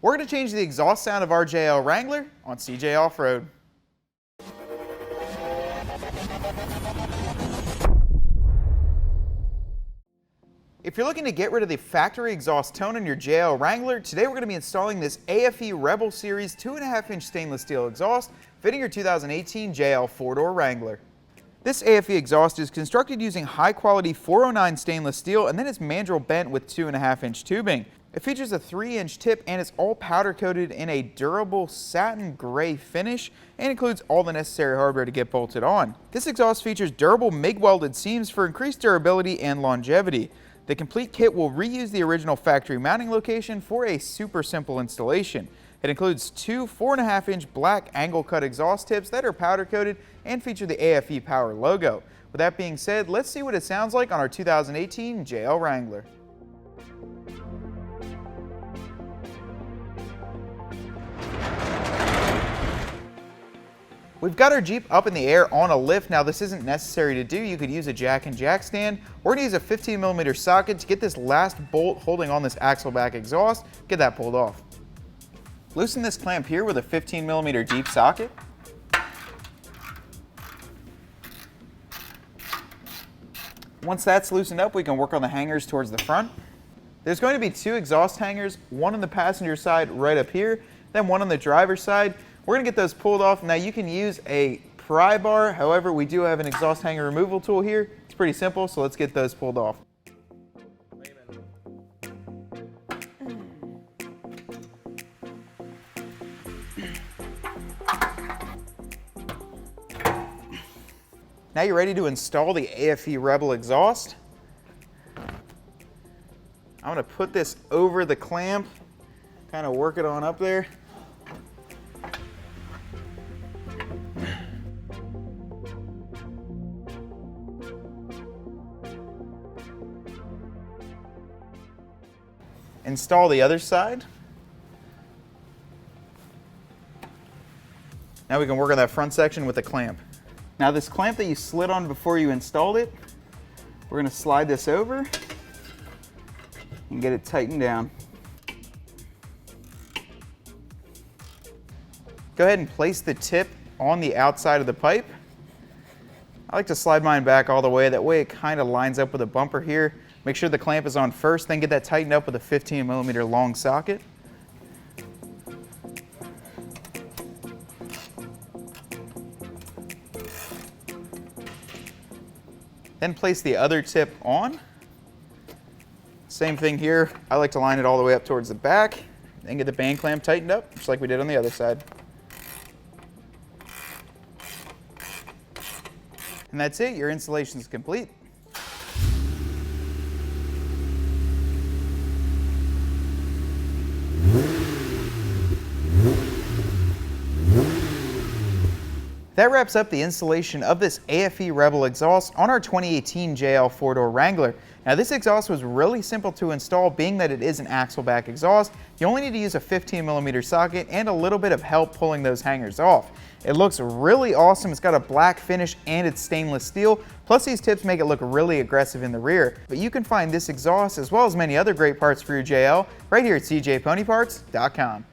We're going to change the exhaust sound of our JL Wrangler on CJ Off-Road. If you're looking to get rid of the factory exhaust tone in your JL Wrangler, today we're going to be installing this aFe Rebel Series 2.5-inch stainless steel exhaust fitting your 2018 JL 4-door Wrangler. This aFe exhaust is constructed using high-quality 409 stainless steel, and then it's mandrel-bent with 2.5-inch tubing. It features a 3-inch tip, and it's all powder-coated in a durable satin gray finish and includes all the necessary hardware to get bolted on. This exhaust features durable MIG-welded seams for increased durability and longevity. The complete kit will reuse the original factory mounting location for a super simple installation. It includes two 4.5-inch black angle cut exhaust tips that are powder coated and feature the aFe Power logo. With that being said, let's see what it sounds like on our 2018 JL Wrangler. We've got our Jeep up in the air on a lift. Now this isn't necessary to do. You could use a jack and jack stand. We're going to use a 15mm socket to get this last bolt holding on this Axle-Back exhaust. Get that pulled off. Loosen this clamp here with a 15mm deep socket. Once that's loosened up, we can work on the hangers towards the front. There's going to be two exhaust hangers, one on the passenger side right up here, then one on the driver's side. We're going to get those pulled off. Now you can use a pry bar, however we do have an exhaust hanger removal tool here. It's pretty simple, so let's get those pulled off. Now you're ready to install the aFe Rebel exhaust. I'm going to put this over the clamp, kind of work it on up there. Install the other side. Now we can work on that front section with the clamp. Now this clamp that you slid on before you installed it, we're going to slide this over and get it tightened down. Go ahead and place the tip on the outside of the pipe. I like to slide mine back all the way, that way it kind of lines up with a bumper here. Make sure the clamp is on first, then get that tightened up with a 15mm long socket. Then place the other tip on. Same thing here. I like to line it all the way up towards the back, then get the band clamp tightened up, just like we did on the other side. And that's it, your installation is complete. That wraps up the installation of this aFe Rebel exhaust on our 2018 JL 4-door Wrangler. Now this exhaust was really simple to install, being that it is an Axle-Back exhaust. You only need to use a 15mm socket and a little bit of help pulling those hangers off. It looks really awesome. It's got a black finish and it's stainless steel. Plus these tips make it look really aggressive in the rear. But you can find this exhaust as well as many other great parts for your JL right here at cjponyparts.com.